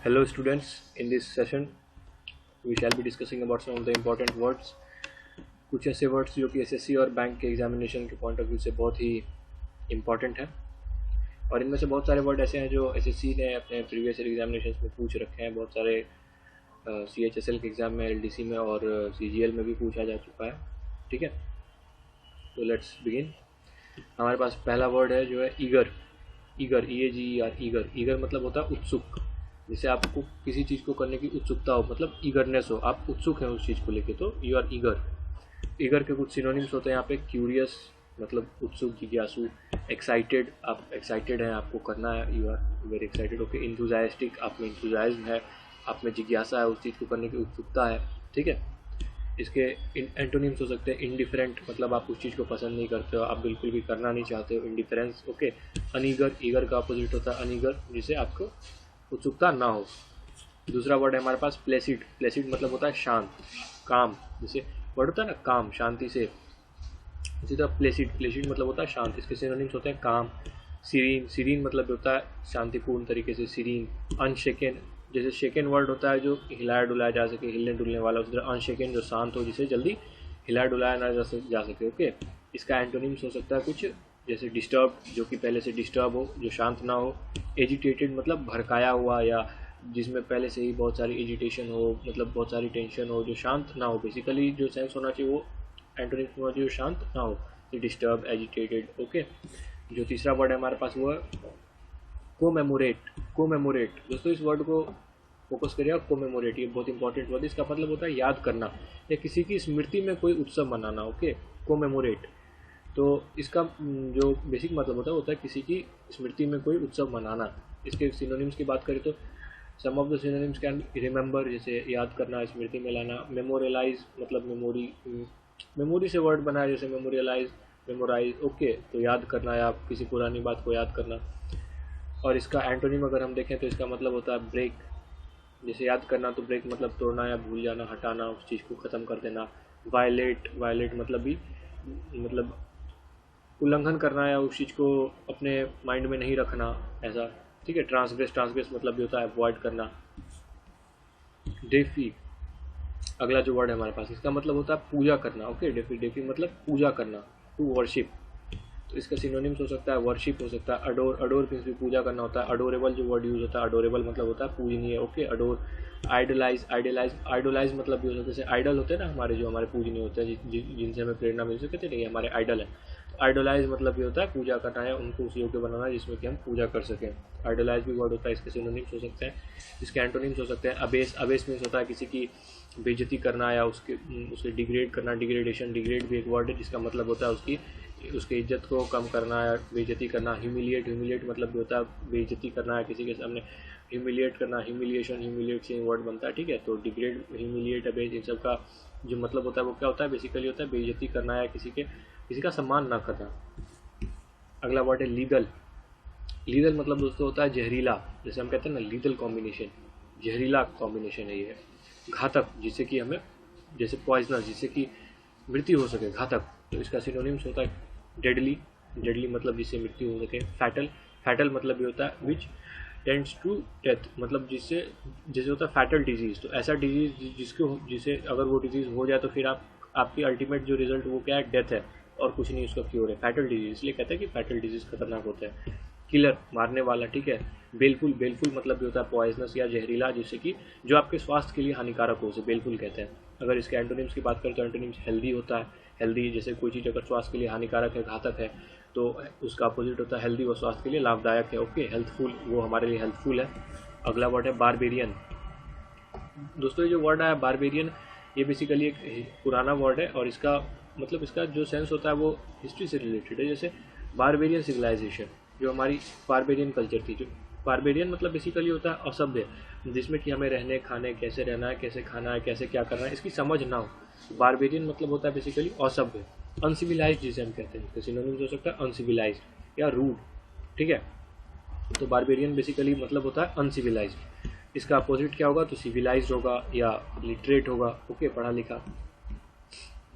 Hello students, in this session we shall be discussing about some of the important words. कुछ ऐसे words जो कि SSC और bank के एग्जामिनेशन के पॉइंट ऑफ व्यू से बहुत ही इम्पॉर्टेंट हैं, और इनमें से बहुत सारे वर्ड ऐसे हैं जो एसएससी ने अपने प्रीवियस ईयर एग्जामिनेशन में पूछ रखे हैं। बहुत सारे CHSL के एग्ज़ाम में, LDC में और CGL में भी पूछा जा चुका है। ठीक है, तो लेट्स बिगिन। हमारे पास पहला वर्ड है जो है eager. Eager, EAGER, eager. Eager मतलब होता है उत्सुक, जिसे आपको किसी चीज़ को करने की उत्सुकता हो, मतलब ईगरनेस हो, आप उत्सुक हैं उस चीज़ को लेके, तो यू आर ईगर। ईगर के कुछ सिनोनिम्स होते हैं यहाँ पे। क्यूरियस मतलब उत्सुक, जिज्ञासु। एक्साइटेड, आप एक्साइटेड हैं, आपको करना है, you are very excited. Okay. Enthusiastic, आप में इंथुजाइज्म है, आप में जिज्ञासा है, उस चीज़ को करने की उत्सुकता है। ठीक है। इसके एंटोनिम्स हो सकते हैं। इंडिफरेंट मतलब आप उस चीज़ को पसंद नहीं करते हो, आप बिल्कुल भी करना नहीं चाहते हो, इंडिफरेंस। ओके। अनईगर, ईगर का अपोजिट होता है अनईगर, जिसे आपको उत्सुकता ना हो। दूसरा वर्ड है हमारे पास प्लेसिड। प्लेसिड मतलब होता है शांत, काम। जैसे वर्ड होता है ना काम, शांति से, इसी तरह प्लेसिड। प्लेसिड मतलब होता है शांत। इसके सिनोनिम्स होते हैं काम। सीरीन, सीरीन मतलब होता है शांतिपूर्ण तरीके से, सीरीन। अनशेकन, जैसे शेकन वर्ड होता है जो हिलाया डुलाया जा सके, हिलने डुलने वाला, उस तरह अनशेकन जो शांत हो, जिसे जल्दी हिलाया डुलाया ना जा सके। ओके। इसका एंटोनिम्स हो सकता है कुछ जैसे डिस्टर्ब, जो कि पहले से डिस्टर्ब हो, जो शांत ना हो। एजिटेटेड मतलब भड़काया हुआ, या जिसमें पहले से ही बहुत सारी एजिटेशन हो, मतलब बहुत सारी टेंशन हो, जो शांत ना हो। बेसिकली जो सेंस होना चाहिए वो एंटोनिम्स होना चाहिए, जो शांत ना हो, डिस्टर्ब, एजिटेटेड। ओके। जो तीसरा वर्ड है हमारे पास वो है कोमेमोरेट। कोमेमोरेट दोस्तों, इस वर्ड को फोकस करिएगा। कोमेमोरेट, ये बहुत इंपॉर्टेंट वर्ड है। इसका मतलब होता है याद करना या किसी की स्मृति में कोई उत्सव मनाना। Okay, commemorate. तो इसका जो बेसिक मतलब होता है किसी की स्मृति में कोई उत्सव मनाना। इसके सिनोनिम्स की बात करें तो some of the synonyms can remember, जैसे याद करना, स्मृति में लाना। मेमोरियलाइज मतलब मेमोरी, मेमोरी से वर्ड बना है, जैसे मेमोरियलाइज, मेमोराइज। ओके, तो याद करना या किसी पुरानी बात को याद करना। और इसका एंटोनिम अगर हम देखें तो इसका मतलब होता है ब्रेक। जैसे याद करना तो ब्रेक मतलब तोड़ना या भूल जाना, हटाना, उस चीज़ को ख़त्म कर देना। वायलेट, वायलेट मतलब भी मतलब उल्लंघन करना या उस चीज़ को अपने माइंड में नहीं रखना, ऐसा। ठीक है। ट्रांसग्रेस, ट्रांसग्रेस मतलब भी होता है अवॉइड करना। डेफी, अगला जो वर्ड है हमारे पास, इसका मतलब होता है पूजा करना। ओके, डेफी, डेफी मतलब पूजा करना, टू वर्शिप। तो इसका सिनोनिम्स हो सकता है वर्शिप, हो सकता है अडोर। अडोर मीन्स भी पूजा करना होता है। अडोरेबल जो वर्ड यूज होता है, अडोरेबल मतलब होता है पूजनीय। Okay, adore. Idolise, idolise, idolise मतलब भी हो सकता है, जैसे आइडल होते हैं ना हमारे, जो हमारे पूजनीय होते हैं, जिनसे हमें प्रेरणा मिल सके, थे नहीं हमारे आइडल है। आइडोलाइज मतलब भी होता है पूजा करना है, उनको उस योग्य बनाना जिसमें कि हम पूजा कर सकें। आइडोलाइज भी वर्ड होता है, इसके सिनोनिम्स हो सकते हैं। इसके एंटोनिम्स हो सकते हैं अबेस। अबेस मीन्स होता है किसी की बेइज्जती करना या उसे डिग्रेड करना। डिग्रेडेशन, डिग्रेड भी एक वर्ड है जिसका मतलब होता है उसकी इज्जत को कम करना या बेइज्जती करना। ह्यूमिलिएट, ह्यूमिलिएट मतलब भी होता है बेइज्जती करना है किसी के सामने, ह्यूमिलिएट करना। ह्यूमिलिएशन, ह्यूमिलिएट से वर्ड बनता है। ठीक है। तो डिग्रेड, ह्यूमिलिएट, अबेस, इन सब का जो मतलब होता है वो क्या होता है, बेसिकली होता है बेइज्जती करना या किसी का सम्मान ना करना। अगला वर्ड है लीगल। लीगल मतलब दोस्तों होता है जहरीला, जैसे हम कहते हैं ना लीगल कॉम्बिनेशन, जहरीला कॉम्बिनेशन है ये। घातक, जिससे कि हमें, जैसे पॉइजनस, जिससे कि मृत्यु हो सके, घातक। तो इसका सिनोनिम्स होता है डेडली। डेडली मतलब जिससे मृत्यु हो सके। फैटल, फैटल मतलब भी होता है विच टेंड्स टू डेथ, मतलब जिससे जैसे होता है फैटल डिजीज़। तो ऐसा डिजीज़ जिसे अगर वो डिजीज़ हो जाए तो फिर आपकी अल्टीमेट जो रिजल्ट वो क्या है, डेथ है, और कुछ नहीं उसका क्योर है। फैटल डिजीज, इसलिए कहते हैं कि फैटल डिजीज खतरनाक होता है। किलर, मारने वाला। ठीक है। बेलफुल, बेलफुल मतलब भी होता है पॉइजनस या जहरीला, जिससे कि जो आपके स्वास्थ्य के लिए हानिकारक हो, उसे बेलफुल कहते हैं। अगर इसके एंटोनिम्स की बात करें तो एंटोनिम्स हेल्दी होता है। हेल्दी, जैसे कोई चीज़ अगर स्वास्थ्य के लिए हानिकारक है, घातक है, तो उसका अपोजिट होता है हेल्दी, वो स्वास्थ्य के लिए लाभदायक है। ओके, हेल्थफुल, वो हमारे लिए हेल्पफुल है। अगला वर्ड है बारबेरियन। दोस्तों ये जो वर्ड है बारबेरियन, ये बेसिकली एक पुराना वर्ड है, और इसका जो सेंस होता है वो हिस्ट्री से रिलेटेड है। जैसे बारबेरियन सिविलाइजेशन, जो हमारी बारबेरियन कल्चर थी, जो बारबेरियन मतलब बेसिकली होता है असभ्य, जिसमें कि हमें रहने खाने, कैसे रहना है, कैसे खाना है, कैसे क्या करना है, इसकी समझ ना हो। बारबेरियन मतलब होता है बेसिकली असभ्य। अनसिविलाइज जिसे हम कहते हैं, इसका सिनोनिम्स हो सकता है अनसिविलाइज या रूड। ठीक है। तो बारबेरियन बेसिकली मतलब होता है अनसिविलाइज। इसका अपोजिट क्या होगा, तो सिविलाइज्ड होगा या लिटरेट होगा। ओके, पढ़ा लिखा।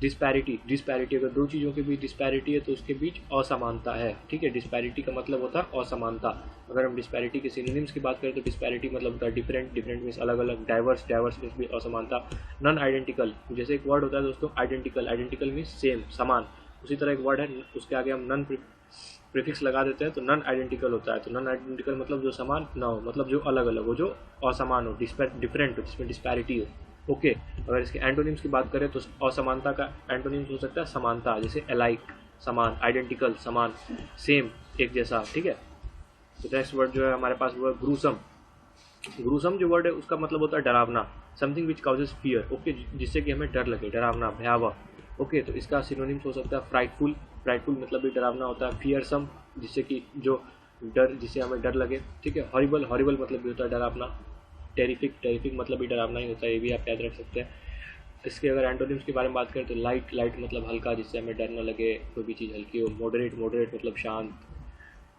डिस्पैरिटी अगर दो चीज़ों के बीच डिस्पैरिटी है तो उसके बीच असमानता है, ठीक है। डिस्पैरिटी का मतलब होता है असमानता। अगर हम डिस्पैरिटी के सिनोनिम्स की बात करें तो डिस्पैरिटी मतलब होता है डिफरेंट, डिफरेंट मीन्स अलग अलग, डाइवर्स मीन्स भी असमानता। नॉन आइडेंटिकल, जैसे एक वर्ड होता है दोस्तों आइडेंटिकल, आइडेंटिकल मीन्स सेम, समान, उसी तरह एक वर्ड है उसके आगे हम नॉन प्रीफिक्स लगा देते हैं तो नॉन आइडेंटिकल होता है। तो नॉन आइडेंटिकल मतलब जो समान ना हो, मतलब जो अलग अलग हो, जो असमान हो, डिफरेंट हो, जिसमें डिस्पैरिटी हो। ओके, अगर इसके एंटोनिम्स की बात करें तो असमानता का एंटोनिम्स हो सकता है समानता, जैसे अलाइक समान, आइडेंटिकल समान, सेम एक जैसा, ठीक है। तो नेक्स्ट वर्ड जो है हमारे पास वो है ग्रूसम। ग्रूसम जो वर्ड है उसका मतलब होता है डरावना, something which causes fear, okay, जिससे कि हमें डर लगे, डरावना, भयावह। ओके, तो इसका सिनोनिम्स हो सकता है फ्राइटफुल, फ्राइटफुल मतलब भी डरावना होता है, फियरसम जिससे कि जो डर, जिससे हमें डर लगे, ठीक है। हॉरिबल, हॉरिबल मतलब भी होता है डरावना। टेरिफिक, टेरिफिक मतलब भी डरावना ही होता है, ये भी आप याद रख सकते हैं। इसके अगर एंटोनिम्स के बारे में बात करें तो लाइट, लाइट मतलब हल्का, जिससे हमें डर न लगे, कोई भी चीज़ हल्की हो। मॉडरेट, मॉडरेट मतलब शांत,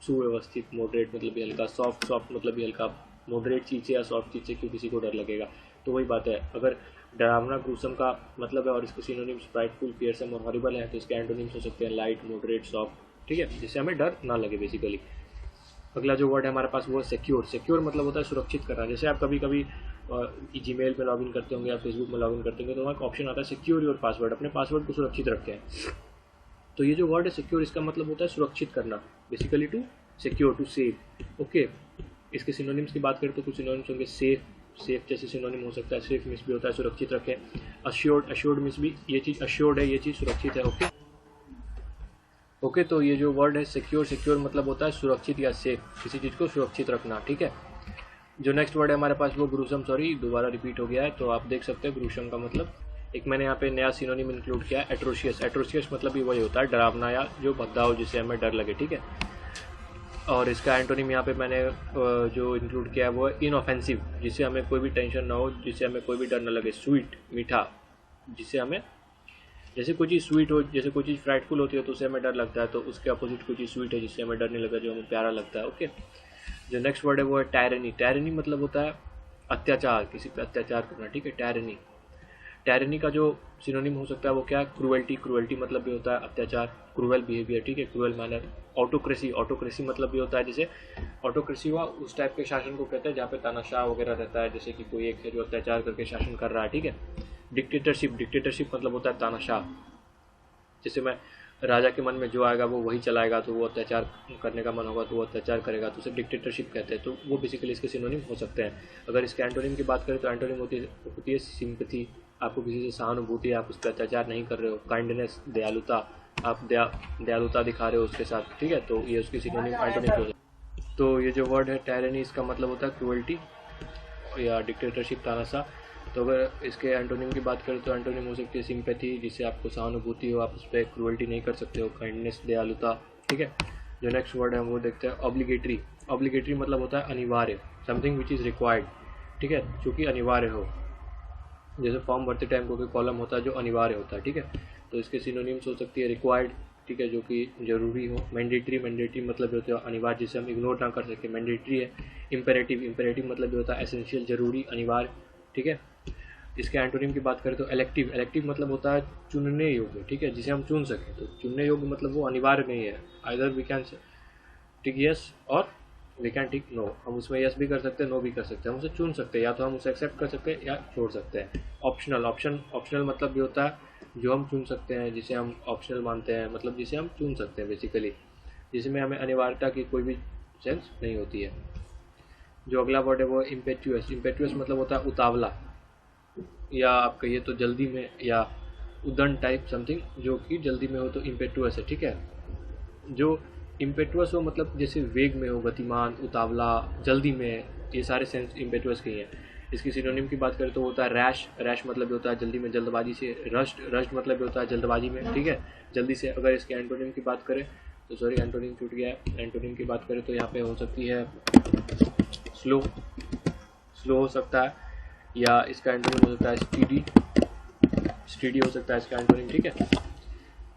सुव्यवस्थित, मॉडरेट मतलब भी हल्का। सॉफ्ट, सॉफ्ट मतलब भी हल्का। मॉडरेट चीज़ से या सॉफ्ट चीज़ से क्यों किसी को डर लगेगा, तो वही बात है। अगर डरावना ग्रूसम का मतलब है और इसके सिनोनिम्स फ्राइटफुल, फियरसम और हॉरिबल है तो इसके एंटोनिम्स हो सकते हैं लाइट, मॉडरेट, सॉफ्ट, ठीक है, जिससे हमें डर ना लगे बेसिकली। अगला जो वर्ड है हमारे पास वो है सिक्योर। सिक्योर मतलब होता है सुरक्षित करना। जैसे आप कभी कभी जीमेल पे लॉगिन करते होंगे या फेसबुक में लॉगिन करते होंगे तो वहाँ एक ऑप्शन आता है सिक्योर योर पासवर्ड, अपने पासवर्ड को सुरक्षित रखें। तो ये जो वर्ड है सिक्योर, इसका मतलब होता है सुरक्षित करना, basically to secure, to save. Okay, इसके सिनोनिम्स की बात करें तो कुछ सिनोनिम्स होंगे सेफ, सेफ जैसे सिनोनिम हो सकता है, सेफ मीन्स भी होता है सुरक्षित रखें। अश्योर्ड, अश्योर्ड मीन्स भी ये चीज़ अश्योर्ड है, ये चीज़ सुरक्षित है। ओके ओके, तो ये जो वर्ड है सिक्योर, सिक्योर मतलब होता है सुरक्षित या सेफ, किसी चीज़ को सुरक्षित रखना, ठीक है। जो नेक्स्ट वर्ड है हमारे पास वो ग्रूसम, सॉरी दोबारा रिपीट हो गया है, तो आप देख सकते हैं ग्रूसम का मतलब एक मैंने यहाँ पे नया सिनोनिम इंक्लूड किया है, एट्रोशियस। एट्रोशियस मतलब भी वही होता है डरावना या जो भद्दा हो, जिससे हमें डर लगे, ठीक है। और इसका एंटोनिम यहाँ पे मैंने जो इंक्लूड किया है वो है इनऑफेंसिव, जिससे हमें कोई भी टेंशन ना हो, जिससे हमें कोई भी डर ना लगे। स्वीट, मीठा, जिससे हमें, जैसे कोई चीज़ स्वीट हो, जैसे कोई चीज़ फ्राइटफुल होती है तो उससे हमें डर लगता है, तो उसके अपोजिट कोई चीज़ स्वीट है जिससे हमें डर नहीं लगता, जो हमें प्यारा लगता है। ओके, जो नेक्स्ट वर्ड है वो है टायरनी। टायरनी मतलब होता है अत्याचार, किसी पे अत्याचार करना, ठीक है, टायरनी। टायरनी का जो सिनोनिम हो सकता है वो क्या है, क्रूएल्टी। क्रूएल्टी मतलब भी होता है अत्याचार, क्रूएल बिहेवियर, ठीक है, क्रूएल मैनर। ऑटोक्रेसी, ऑटोक्रेसी मतलब भी होता है, जैसे ऑटोक्रेसी हुआ उस टाइप के शासन को कहते हैं जहाँ पे तानाशाह वगैरह रहता है, जैसे कि कोई एक है जो अत्याचार करके शासन कर रहा है, ठीक है। डिक्टेटरशिप, डिक्टेटरशिप मतलब होता है तानाशाह, जैसे मैं राजा के मन में जो आएगा वो वही चलाएगा, तो वो अत्याचार करने का मन होगा तो वो अत्याचार करेगा, तो उसे डिक्टेटरशिप कहते हैं। तो वो बेसिकली इसके सिनोनिम हो सकते हैं। अगर इसके एंटोनिम की बात करें तो एंटोनिम होती है सिंपैथी, आपको किसी से सहानुभूति, आप उस पर अत्याचार नहीं कर रहे हो। काइंडनेस, दयालुता, आप दयालुता दिखा रहे हो उसके साथ, ठीक है, तो ये उसकी सिनोनिम एंटोनिम हो सकते हैं। तो ये जो वर्ड है टायरनी, इसका मतलब होता है क्रूएल्टी या डिक्टेटरशिप, तानाशाह। तो अगर इसके एंटोनिम की बात करें तो एंटोनिम हो सकती है सिंपैथी, जिससे आपको सहानुभूति हो, आप उस पर क्रूएल्टी नहीं कर सकते हो। काइंडनेस, दयालुता, ठीक है। जो नेक्स्ट वर्ड है वो देखते हैं ऑब्लिगेटरी। ऑब्लिगेटरी मतलब होता है अनिवार्य, समथिंग विच इज़ रिक्वायर्ड, ठीक है, जो कि अनिवार्य हो। जैसे फॉर्म भरते टाइम कोई कॉलम होता है जो अनिवार्य होता है, ठीक है, तो इसके सिनोनिम्स हो सकती है रिक्वायर्ड, ठीक है, जो कि जरूरी हो। मैंडेटरी, मैंडेटरी मतलब होता है अनिवार्य, जिसे हम इग्नोर ना कर सके, मैंडेटरी है। इम्पेरेटिव, इम्पेरेटिव मतलब होता है एसेंशियल, जरूरी, अनिवार्य, ठीक है। इसके एंटोनिम की बात करें तो इलेक्टिव। इलेक्टिव मतलब होता है चुनने योग्य, ठीक है, जिसे हम चुन सकें। तो चुनने योग्य मतलब वो अनिवार्य नहीं है, either we can tick yes और वी कैन टिक नो। हम उसमें यस भी कर सकते हैं, नो भी कर सकते हैं, हम उसे चुन सकते हैं, या तो हम उसे एक्सेप्ट कर सकते हैं या छोड़ सकते हैं। ऑप्शनल, ऑप्शनल मतलब भी होता है जो हम चुन सकते हैं, जिसे हम ऑप्शनल मानते हैं, मतलब जिसे हम चुन सकते हैं बेसिकली, जिसमें हमें अनिवार्यता की कोई भी सेंस नहीं होती है। जो अगला वर्ड है वो इम्पेचुअस। इम्पेचुअस मतलब होता है उतावला, या आप कहिए तो जल्दी में, या उदंड टाइप समथिंग, जो कि जल्दी में हो तो इम्पेटुअस है, ठीक है। जो इम्पेटुअस हो मतलब जैसे वेग में हो, गतिमान, उतावला, जल्दी में, ये सारे सेंस इम्पेटुअस के ही हैं। इसकी सिनोनिम की बात करें तो होता है रैश। रैश मतलब होता है जल्दी में, जल्दबाजी से। रश्ड, रश्ड मतलब होता है जल्दबाजी में, ठीक है, जल्दी से। अगर इसके एंटोनिम की बात करें तो सॉरी एंटोनिम छूट गया है। एंटोनिम की बात करें तो यहाँ पे हो सकती है स्लो, स्लो हो सकता है, या इसका एंटोनिम हो सकता है स्पीडी, स्टडी हो सकता है इसका एंटोनिम, ठीक है।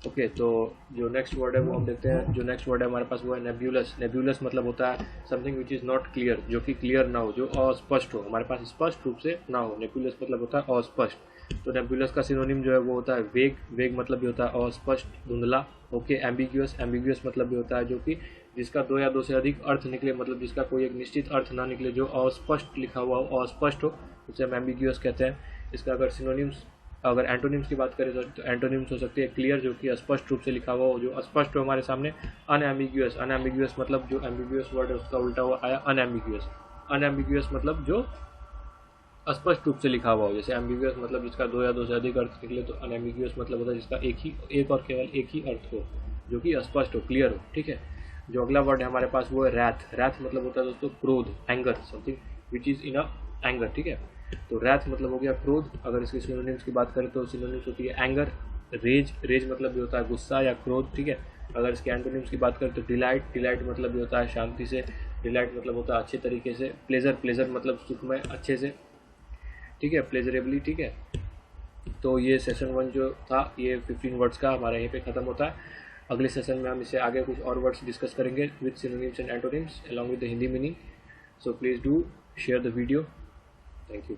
ओके, तो जो नेक्स्ट वर्ड है वो हम देखते हैं। जो नेक्स्ट वर्ड है हमारे पास वो है नेब्यूलस। नेब्यूलस मतलब होता है something which is not clear, जो कि क्लियर ना हो, जो अस्पष्ट हो, हमारे पास स्पष्ट रूप से ना हो। नेब्यूलस मतलब होता है अस्पष्ट। तो नेब्यूलस का सिनोनिम जो है वो होता है वेग। वेग मतलब भी होता है अस्पष्ट, धुंधला। Okay, ambiguous. एम्बिग्यूअस मतलब भी होता है जो कि जिसका दो या दो से अधिक अर्थ निकले, मतलब जिसका कोई एक निश्चित अर्थ ना निकले, जो अस्पष्ट लिखा हुआ हो, अस्पष्ट हो, उसे हम एम्बिग्यूअस कहते हैं। इसका अगर सिनोनिम्स, अगर एंटोनिम्स की बात करें तो एंटोनिम्स हो सकती है क्लियर, जो कि स्पष्ट रूप से लिखा हुआ हो, जो स्पष्ट हो हमारे सामने। अनएम्बिग्यूअस। अनएम्बिग्यूअस मतलब जो एम्बिग्यूअस वर्ड है उसका उल्टा हुआ आया अनएम्बिग्यूअस। अनएम्बिग्यूअस मतलब जो स्पष्ट रूप से लिखा हुआ हो। जैसे एम्बिग्यूअस मतलब जिसका दो या दो से अधिक अर्थ निकले, तो अनएम्बिग्यूअस मतलब होता है जिसका एक और केवल एक ही अर्थ हो, जो कि स्पष्ट हो, क्लियर हो। ठीक है, जो अगला वर्ड है हमारे पास वो है रैथ। रैथ मतलब होता है दोस्तों क्रोध, anger, something which is in a anger. ठीक है, तो रैथ मतलब हो गया क्रोध। अगर इसके सिनोनिम्स की बात करें तो सिनोनिम्स होती है एंगर, रेज। रेज मतलब भी होता है गुस्सा या क्रोध। ठीक है, अगर इसके एंटोनिम्स की बात करें तो डिलाइट। डिलाइट मतलब भी होता है शांति से। डिलाइट मतलब होता है अच्छे तरीके से। प्लेजर। प्लेजर मतलब सुखमय, अच्छे से। ठीक है, प्लेजरेबली। ठीक है, तो ये सेशन 1 जो था ये 15 वर्ड्स का हमारा यहीं पे ख़त्म होता है। अगले सेशन में हम इससे आगे कुछ और वर्ड्स डिस्कस करेंगे with synonyms and antonyms along with the Hindi meaning. So please do share the video. Thank you.